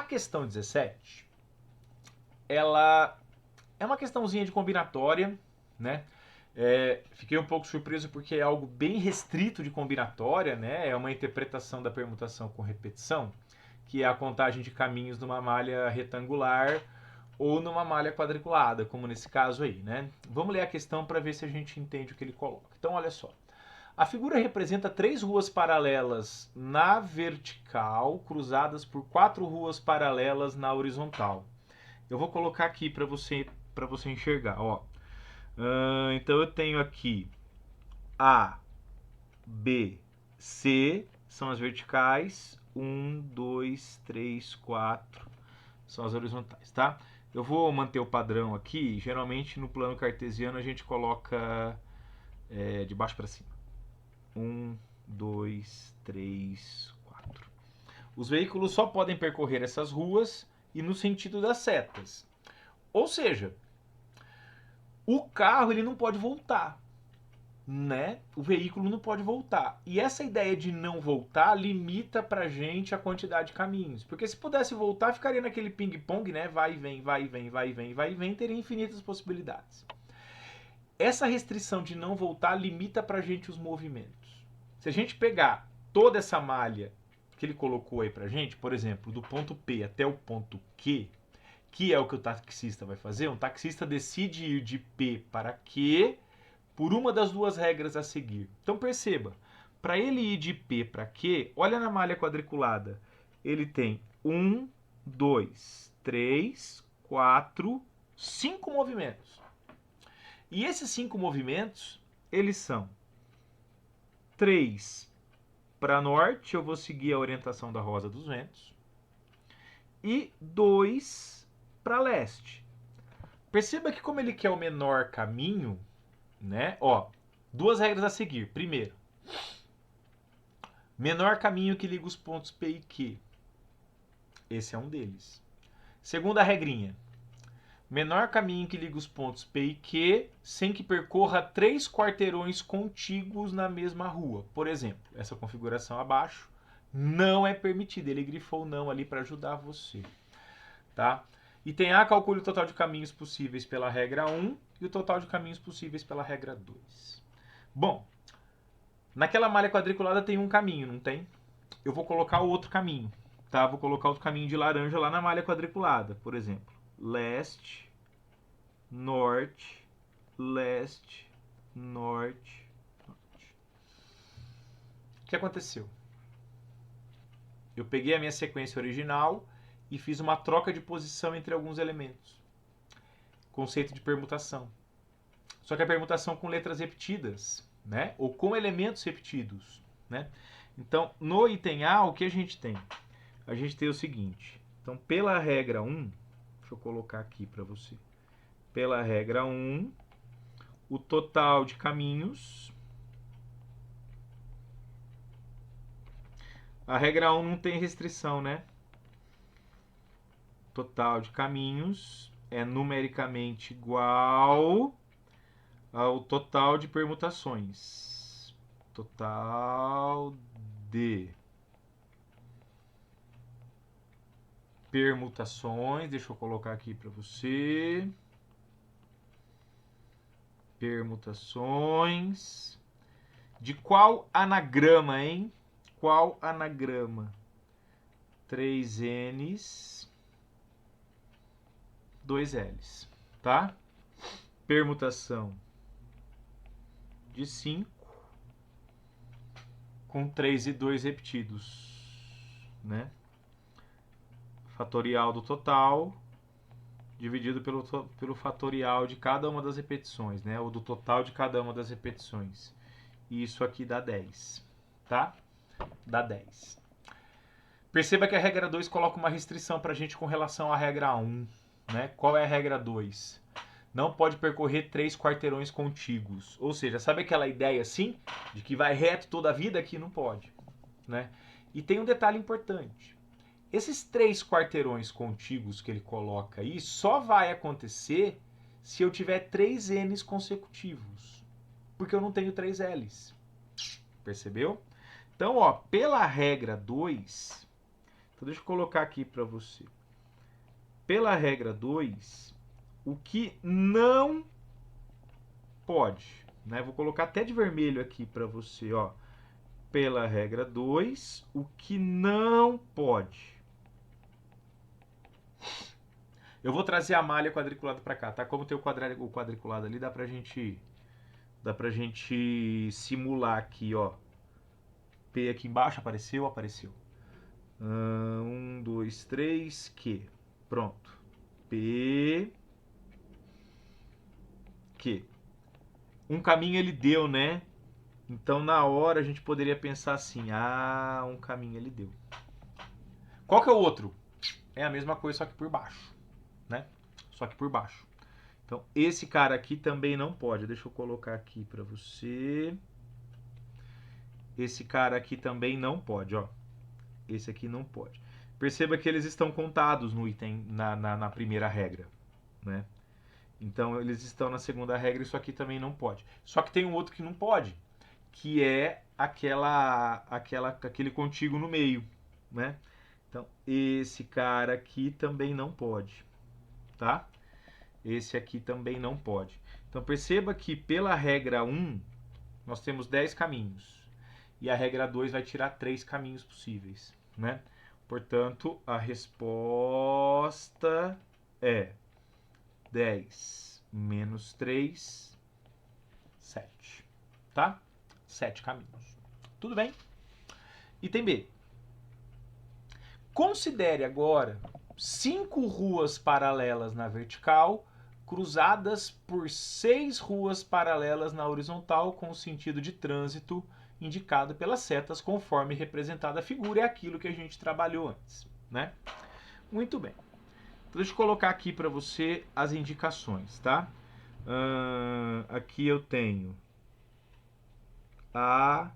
questão 17, ela é uma questãozinha de combinatória, né? Fiquei um pouco surpreso porque é algo bem restrito de combinatória, né? É uma interpretação da permutação com repetição, que é a contagem de caminhos numa malha retangular ou numa malha quadriculada, como nesse caso aí, né? Vamos ler a questão para ver se a gente entende o que ele coloca. Então, olha só. A figura representa 3 ruas paralelas na vertical, cruzadas por 4 ruas paralelas na horizontal. Eu vou colocar aqui para você enxergar, ó. Então eu tenho aqui A, B, C, são as verticais. 1, 2, 3, 4 são as horizontais, tá? Eu vou manter o padrão aqui. Geralmente no plano cartesiano a gente coloca de baixo para cima. 1, 2, 3, 4. Os veículos só podem percorrer essas ruas e no sentido das setas. Ou seja, o carro ele não pode voltar, né? O veículo não pode voltar. E essa ideia de não voltar limita pra gente a quantidade de caminhos. Porque se pudesse voltar, ficaria naquele ping-pong, né? Vai e vem, vai e vem, vai e vem, vai e vem, teria infinitas possibilidades. Essa restrição de não voltar limita pra gente os movimentos. Se a gente pegar toda essa malha que ele colocou aí pra gente, por exemplo, do ponto P até o ponto Q, que é o que o taxista vai fazer, um taxista decide ir de P para Q por uma das duas regras a seguir. Então perceba, para ele ir de P para Q, olha na malha quadriculada. Ele tem 1, 2, 3, 4, 5 movimentos. E esses 5 movimentos, eles são 3 para norte, eu vou seguir a orientação da rosa dos ventos, e 2 para leste. Perceba que como ele quer o menor caminho, né? Ó, duas regras a seguir. Primeiro, menor caminho que liga os pontos P e Q. Esse é um deles. Segunda regrinha, menor caminho que liga os pontos P e Q sem que percorra 3 quarteirões contíguos na mesma rua. Por exemplo, essa configuração abaixo não é permitida. Ele grifou não ali para ajudar você, tá? Item A, calcule o total de caminhos possíveis pela regra 1 e o total de caminhos possíveis pela regra 2. Bom, naquela malha quadriculada tem um caminho, não tem? Eu vou colocar o outro caminho, tá? Vou colocar outro caminho de laranja lá na malha quadriculada, por exemplo. Leste, norte, leste, norte, norte. O que aconteceu? Eu peguei a minha sequência original e fiz uma troca de posição entre alguns elementos. Conceito de permutação. Só que a permutação com letras repetidas, né? Ou com elementos repetidos, né? Então, no item A, o que a gente tem? A gente tem o seguinte. Então, pela regra 1, deixa eu colocar aqui para você. Pela regra 1, o total de caminhos. A regra 1 não tem restrição, né? Total de caminhos é numericamente igual ao total de permutações. Total de permutações, deixa eu colocar aqui para você. Permutações. De qual anagrama, hein? Qual anagrama? 3Ns, 2Ls, tá? Permutação de 5 com 3 e 2 repetidos, né? Fatorial do total dividido pelo fatorial de cada uma das repetições, né? Ou do total de cada uma das repetições. E isso aqui dá 10, tá? Dá 10. Perceba que a regra 2 coloca uma restrição pra gente com relação à regra 1, né? Qual é a regra 2? Não pode percorrer 3 quarteirões contíguos. Ou seja, sabe aquela ideia assim, de que vai reto toda a vida? Aqui não pode, né? E tem um detalhe importante. Esses 3 quarteirões contíguos que ele coloca aí só vai acontecer se eu tiver 3 N's consecutivos. Porque eu não tenho 3 L's. Percebeu? Então, ó, pela regra 2, então deixa eu colocar aqui para você. pela regra 2, o que não pode, né? Vou colocar até de vermelho aqui para você, ó. Pela regra 2, o que não pode. Eu vou trazer a malha quadriculada para cá, tá? Como tem o quadriculado ali, dá pra gente simular aqui, ó. P aqui embaixo, apareceu? Apareceu. 1, 2, 3, Q. Pronto. P, Q. Um caminho ele deu, né? Então, na hora, a gente poderia pensar assim, ah, um caminho ele deu. Qual que é o outro? É a mesma coisa, só que por baixo, né? Só que por baixo. Então, esse cara aqui também não pode. Deixa eu colocar aqui para você. Esse cara aqui também não pode, ó. Esse aqui não pode. Perceba que eles estão contados no item, na primeira regra, né? Então, eles estão na segunda regra, isso aqui também não pode. Só que tem um outro que não pode, que é aquele contíguo no meio, né? Então, esse cara aqui também não pode, tá? Esse aqui também não pode. Então, perceba que pela regra 1, nós temos 10 caminhos. E a regra 2 vai tirar 3 caminhos possíveis, né? Portanto, a resposta é 10 menos 3, 7, tá? 7 caminhos. Tudo bem? Item B. Considere agora 5 ruas paralelas na vertical, cruzadas por 6 ruas paralelas na horizontal, com o sentido de trânsito indicado pelas setas, conforme representada a figura. É aquilo que a gente trabalhou antes, né? Muito bem. Então, deixa eu colocar aqui para você as indicações, tá? Aqui eu tenho A,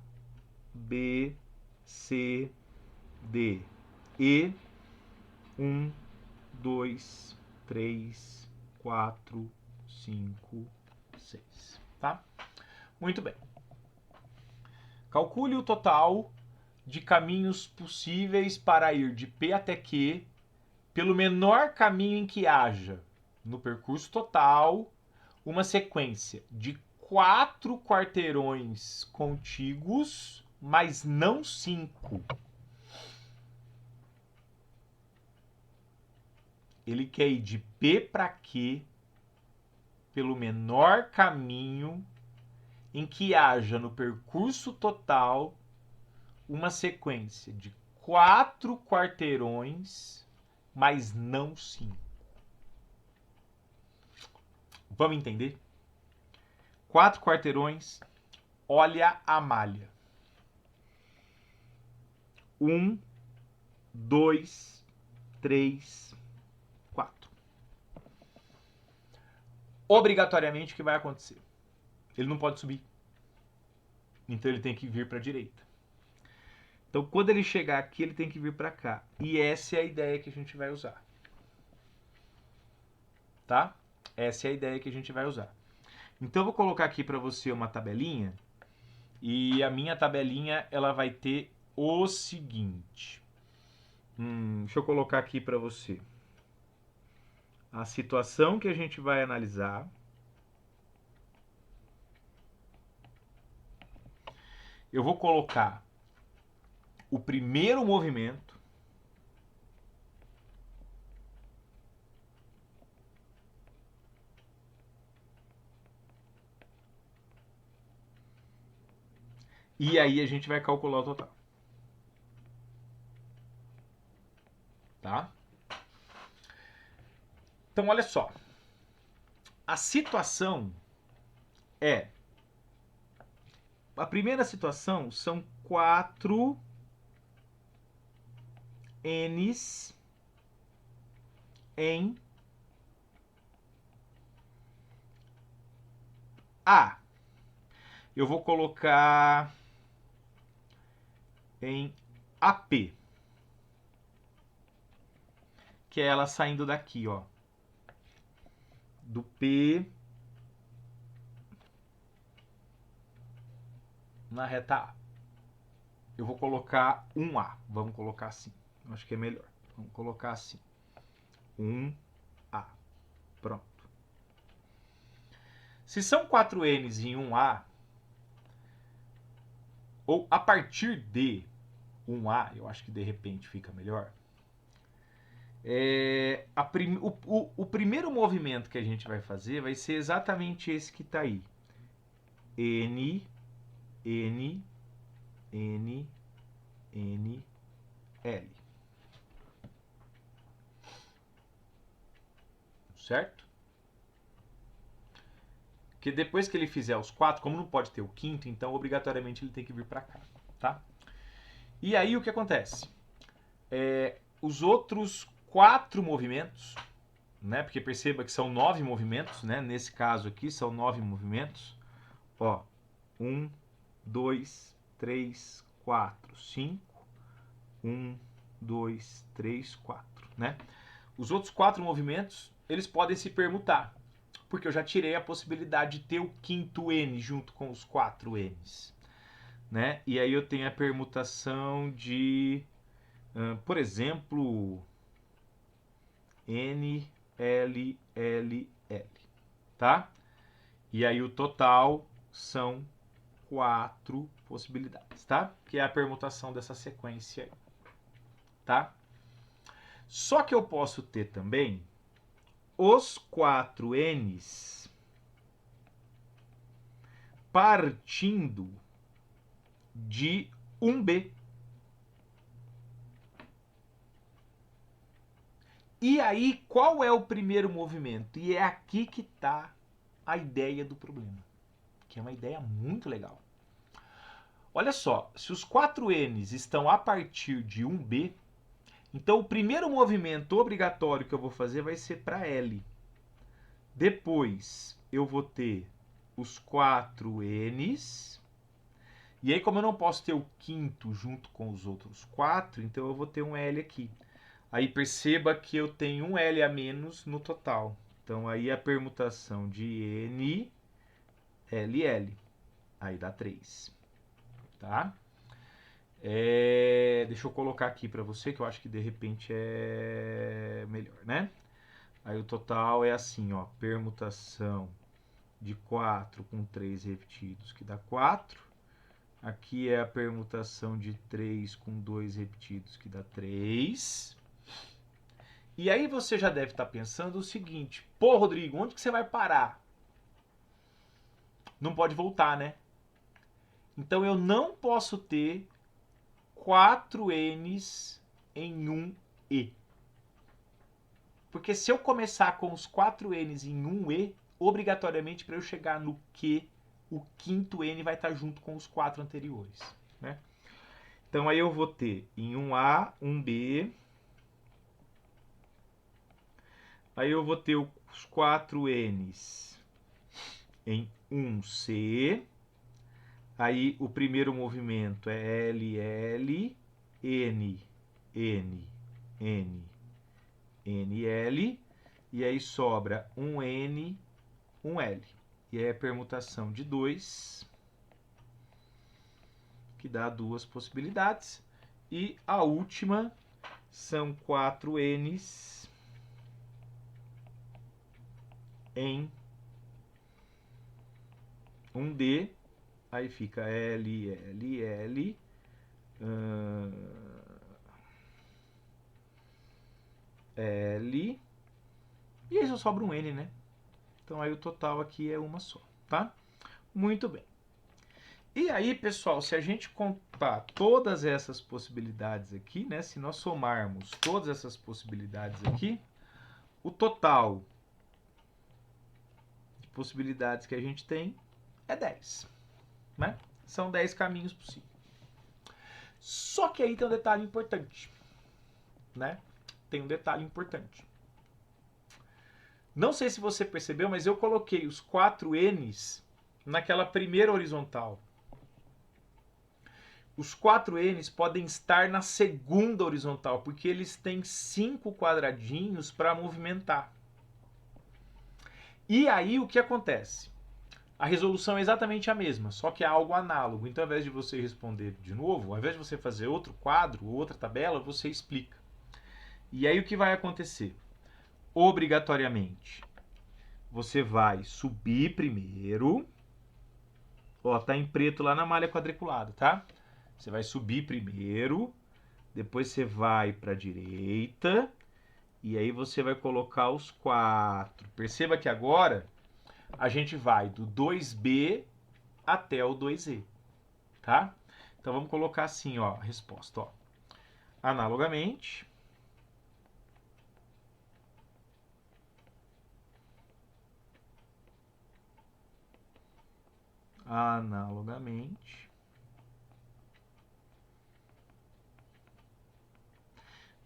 B, C, D, E, 1, 2, 3, 4, 5, 6, tá? Muito bem. Calcule o total de caminhos possíveis para ir de P até Q pelo menor caminho em que haja, no percurso total, uma sequência de 4 quarteirões contíguos, mas não 5. Ele quer ir de P para Q pelo menor caminho em que haja no percurso total uma sequência de 4 quarteirões, mas não 5. Vamos entender? 4 quarteirões, olha a malha. 1, 2, 3, 4. Obrigatoriamente o que vai acontecer? Ele não pode subir. Então ele tem que vir para a direita. Então quando ele chegar aqui, ele tem que vir para cá. E essa é a ideia que a gente vai usar. Tá? Essa é a ideia que a gente vai usar. Então eu vou colocar aqui para você uma tabelinha. E a minha tabelinha ela vai ter o seguinte. Deixa eu colocar aqui para você a situação que a gente vai analisar. Eu vou colocar o primeiro movimento. E aí a gente vai calcular o total. Tá? Então olha só. A situação é... A primeira situação são 4 N's em A. Eu vou colocar em AP. Que é ela saindo daqui, ó. Do P na reta A. Eu vou colocar 1A. Vamos colocar assim. Acho que é melhor. Vamos colocar assim. 1A. Pronto. Se são 4 N's em 1A, ou a partir de 1A, eu acho que de repente fica melhor, o primeiro movimento que a gente vai fazer vai ser exatamente esse que está aí. N, N, N, N, L. Certo? Que depois que ele fizer os 4, como não pode ter o quinto, então obrigatoriamente ele tem que vir para cá, tá? E aí o que acontece? Os outros 4 movimentos, né? Porque perceba que são 9 movimentos, né? Nesse caso aqui são 9 movimentos. Ó, 1, 2, 3, 4, 5. 1, 2, 3, 4, né? Os outros 4 movimentos, eles podem se permutar, porque eu já tirei a possibilidade de ter o quinto N junto com os 4 N's, né? E aí eu tenho a permutação de, por exemplo, N, L, L, L, tá? E aí o total são 4 possibilidades, tá? Que é a permutação dessa sequência aí, tá? Só que eu posso ter também os 4 N's partindo de 1B. E aí, qual é o primeiro movimento? E é aqui que está a ideia do problema, que é uma ideia muito legal. Olha só, se os 4 N's estão a partir de 1B, então o primeiro movimento obrigatório que eu vou fazer vai ser para L. Depois eu vou ter os 4 N's. E aí, como eu não posso ter o quinto junto com os outros 4, então eu vou ter um L aqui. Aí perceba que eu tenho um L a menos no total. Então aí a permutação de N, L, L. Aí dá 3. Tá? Deixa eu colocar aqui para você, que eu acho que de repente é melhor, né? Aí o total é assim, ó, permutação de 4 com 3 repetidos, que dá 4. Aqui é a permutação de 3 com 2 repetidos, que dá 3. E aí você já deve estar pensando o seguinte: pô, Rodrigo, onde que você vai parar? Não pode voltar, né? Então eu não posso ter 4 N's em um E. Porque se eu começar com os 4 N's em um E, obrigatoriamente para eu chegar no Q, o quinto N vai estar junto com os 4 anteriores, né? Então aí eu vou ter em um A, um B. Aí eu vou ter os 4 N's em um C. Aí o primeiro movimento é L, L, N, N, N, N, L. E aí sobra um N, um L. E aí a permutação de 2, que dá 2 possibilidades. E a última são 4 N's em um D. Aí fica L, L, L. L. E aí só sobra um N, né? Então aí o total aqui é uma só, tá? Muito bem. E aí, pessoal, se a gente contar todas essas possibilidades aqui, né? Se nós somarmos todas essas possibilidades aqui, o total de possibilidades que a gente tem é 10, né? São 10 caminhos possíveis. Só que aí tem um detalhe importante, né? Tem um detalhe importante. Não sei se você percebeu, mas eu coloquei os 4 N's naquela primeira horizontal. Os 4 N's podem estar na segunda horizontal, porque eles têm 5 quadradinhos para movimentar. E aí o que acontece? A resolução é exatamente a mesma, só que é algo análogo. Então, ao invés de você responder de novo, ao invés de você fazer outro quadro, outra tabela, você explica. E aí o que vai acontecer? obrigatoriamente, você vai subir primeiro. Ó, tá em preto lá na malha quadriculada, tá? Você vai subir primeiro, depois você vai para a direita, e aí você vai colocar os 4. Perceba que agora a gente vai do 2B até o 2E, tá? Então vamos colocar assim, ó, a resposta, ó. Analogamente,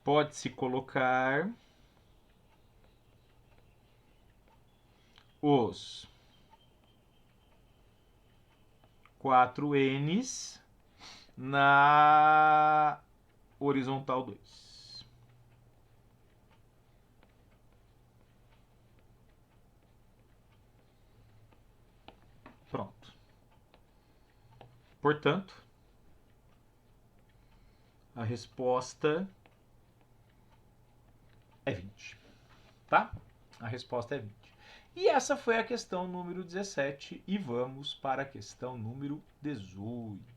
pode-se colocar os 4 N's na horizontal 2. Pronto. Portanto, a resposta é 20, tá? A resposta é 20. E essa foi a questão número 17 e vamos para a questão número 18.